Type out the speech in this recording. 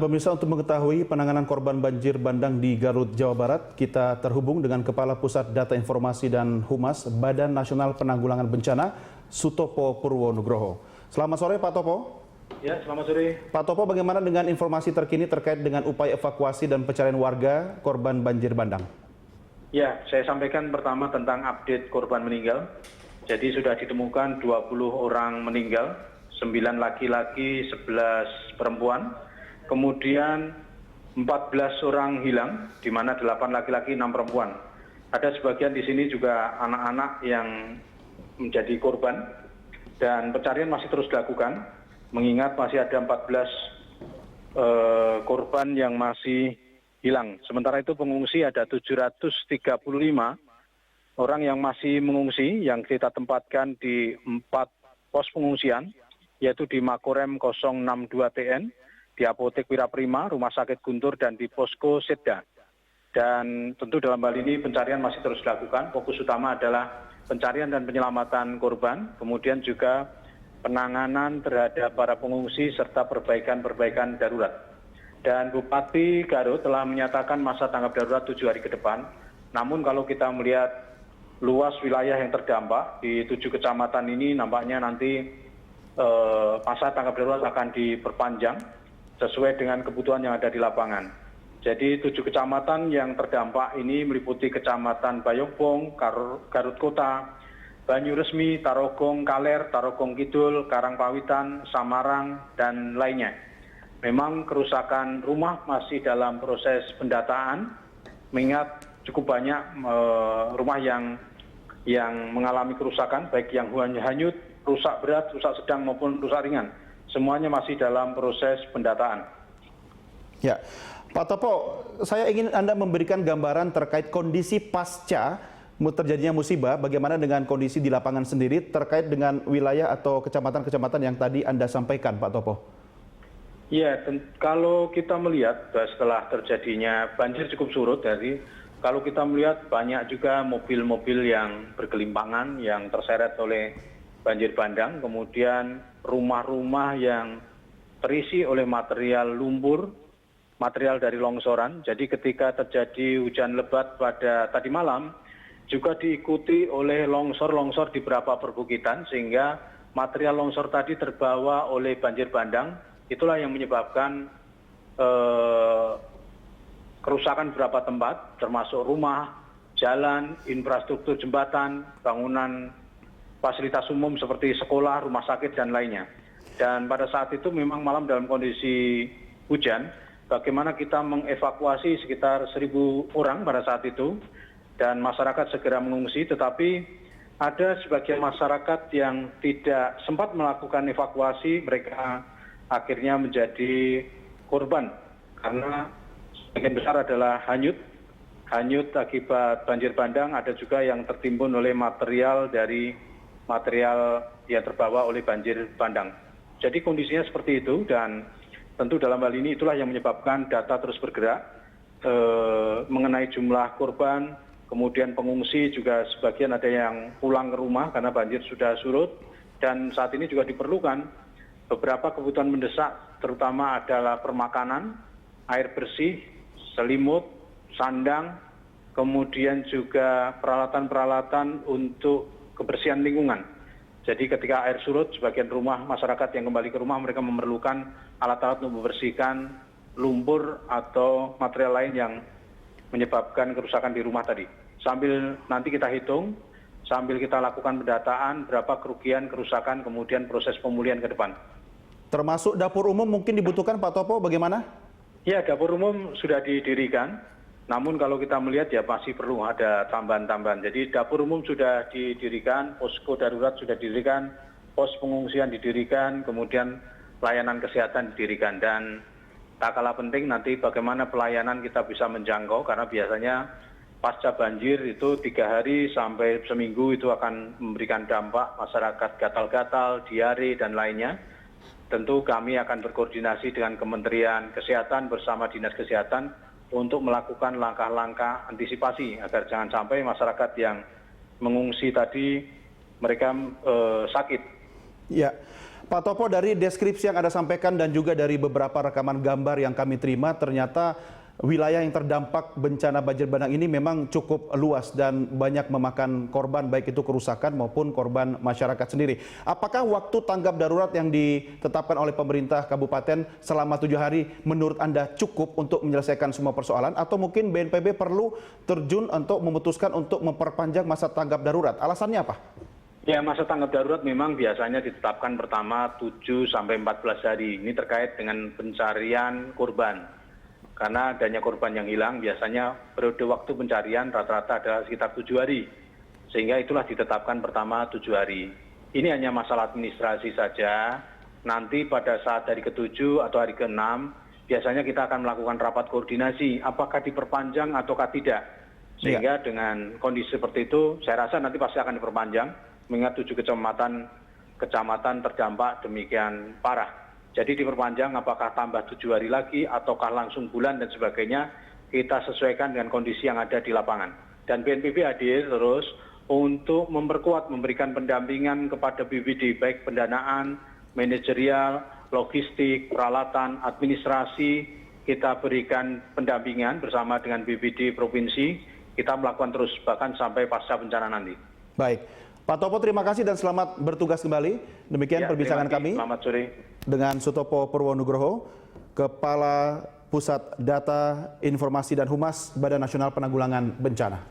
pemirsa, untuk mengetahui penanganan korban banjir bandang di Garut, Jawa Barat, kita terhubung dengan Kepala Pusat Data Informasi dan Humas Badan Nasional Penanggulangan Bencana, Sutopo Purwonugroho. Selamat sore, Pak Topo. Ya, selamat sore. Pak Topo, bagaimana dengan informasi terkini terkait dengan upaya evakuasi dan pencarian warga korban banjir bandang? Ya, saya sampaikan pertama tentang update korban meninggal. Jadi sudah ditemukan 20 orang meninggal, 9 laki-laki, 11 perempuan. Kemudian 14 orang hilang, di mana 8 laki-laki, 6 perempuan. Ada sebagian di sini juga anak-anak yang menjadi korban, dan pencarian masih terus dilakukan, mengingat masih ada 14 korban yang masih hilang. Sementara itu pengungsi ada 735 orang yang masih mengungsi, yang kita tempatkan di 4 pos pengungsian, yaitu di Makorem 062 TN, di Apotek Wiraprima, Rumah Sakit Guntur, dan di Posko Setda. Dan tentu dalam hal ini pencarian masih terus dilakukan. Fokus utama adalah pencarian dan penyelamatan korban, kemudian juga penanganan terhadap para pengungsi serta perbaikan-perbaikan darurat. Dan Bupati Garut telah menyatakan masa tanggap darurat 7 hari ke depan. Namun kalau kita melihat luas wilayah yang terdampak di 7 kecamatan ini, nampaknya nanti masa tanggap darurat akan diperpanjang sesuai dengan kebutuhan yang ada di lapangan. Jadi 7 kecamatan yang terdampak ini meliputi Kecamatan Bayongbong, Garut Kota, Banyuresmi, Tarogong Kaler, Tarogong Kidul, Karangpawitan, Samarang, dan lainnya. Memang kerusakan rumah masih dalam proses pendataan, mengingat cukup banyak rumah yang mengalami kerusakan, baik yang hanyut, rusak berat, rusak sedang maupun rusak ringan. Semuanya masih dalam proses pendataan. Ya, Pak Topo, saya ingin Anda memberikan gambaran terkait kondisi pasca terjadinya musibah, bagaimana dengan kondisi di lapangan sendiri terkait dengan wilayah atau kecamatan-kecamatan yang tadi Anda sampaikan, Pak Topo. Ya, kalau kita melihat setelah terjadinya banjir cukup surut, jadi kalau kita melihat banyak juga mobil-mobil yang bergelimpangan, yang terseret oleh banjir bandang, kemudian rumah-rumah yang terisi oleh material lumpur, material dari longsoran. Jadi ketika terjadi hujan lebat pada tadi malam, juga diikuti oleh longsor-longsor di beberapa perbukitan, sehingga material longsor tadi terbawa oleh banjir bandang. Itulah yang menyebabkan kerusakan beberapa tempat, termasuk rumah, jalan, infrastruktur jembatan, bangunan fasilitas umum seperti sekolah, rumah sakit, dan lainnya. Dan pada saat itu memang malam dalam kondisi hujan, bagaimana kita mengevakuasi sekitar 1.000 orang pada saat itu, dan masyarakat segera mengungsi, tetapi ada sebagian masyarakat yang tidak sempat melakukan evakuasi, mereka akhirnya menjadi korban, karena sebagian besar adalah hanyut akibat banjir bandang, ada juga yang tertimbun oleh material yang terbawa oleh banjir bandang. Jadi kondisinya seperti itu, dan tentu dalam hal ini itulah yang menyebabkan data terus bergerak mengenai jumlah korban, kemudian pengungsi juga sebagian ada yang pulang ke rumah karena banjir sudah surut, dan saat ini juga diperlukan beberapa kebutuhan mendesak, terutama adalah permakanan, air bersih, selimut, sandang, kemudian juga peralatan-peralatan untuk kebersihan lingkungan. Jadi ketika air surut, sebagian rumah masyarakat yang kembali ke rumah, mereka memerlukan alat-alat untuk membersihkan lumpur atau material lain yang menyebabkan kerusakan di rumah tadi. Sambil nanti kita hitung, sambil kita lakukan pendataan berapa kerugian, kerusakan, kemudian proses pemulihan ke depan. Termasuk dapur umum mungkin dibutuhkan, Pak Topo, bagaimana? Ya, dapur umum sudah didirikan. Namun kalau kita melihat ya masih perlu ada tambahan-tambahan. Jadi dapur umum sudah didirikan, posko darurat sudah didirikan, pos pengungsian didirikan, kemudian pelayanan kesehatan didirikan. Dan tak kalah penting nanti bagaimana pelayanan kita bisa menjangkau, karena biasanya pasca banjir itu 3 hari sampai seminggu itu akan memberikan dampak masyarakat gatal-gatal, diare, dan lainnya. Tentu kami akan berkoordinasi dengan Kementerian Kesehatan bersama Dinas Kesehatan untuk melakukan langkah-langkah antisipasi agar jangan sampai masyarakat yang mengungsi tadi mereka sakit. Ya, Pak Topo, dari deskripsi yang Anda sampaikan dan juga dari beberapa rekaman gambar yang kami terima, ternyata wilayah yang terdampak bencana banjir bandang ini memang cukup luas dan banyak memakan korban, baik itu kerusakan maupun korban masyarakat sendiri. Apakah waktu tanggap darurat yang ditetapkan oleh pemerintah kabupaten selama 7 hari menurut Anda cukup untuk menyelesaikan semua persoalan, atau mungkin BNPB perlu terjun untuk memutuskan untuk memperpanjang masa tanggap darurat? Alasannya apa? Ya, masa tanggap darurat memang biasanya ditetapkan pertama 7 sampai 14 hari. Ini terkait dengan pencarian korban. Karena adanya korban yang hilang, biasanya periode waktu pencarian rata-rata adalah sekitar 7 hari. Sehingga itulah ditetapkan pertama 7 hari. Ini hanya masalah administrasi saja. Nanti pada saat hari ke-7 atau hari ke-6, biasanya kita akan melakukan rapat koordinasi. Apakah diperpanjang ataukah tidak. Sehingga dengan kondisi seperti itu, saya rasa nanti pasti akan diperpanjang. Mengingat 7 kecamatan terdampak demikian parah. Jadi diperpanjang apakah tambah 7 hari lagi ataukah langsung bulan dan sebagainya, kita sesuaikan dengan kondisi yang ada di lapangan. Dan BNPB hadir terus untuk memperkuat, memberikan pendampingan kepada BPBD, baik pendanaan, manajerial, logistik, peralatan, administrasi, kita berikan pendampingan bersama dengan BPBD Provinsi, kita melakukan terus bahkan sampai pasca bencana nanti. Baik. Pak Topo, terima kasih dan selamat bertugas kembali. Demikian perbincangan kami selamat sore dengan Sutopo Purwonugroho, Kepala Pusat Data, Informasi dan Humas Badan Nasional Penanggulangan Bencana.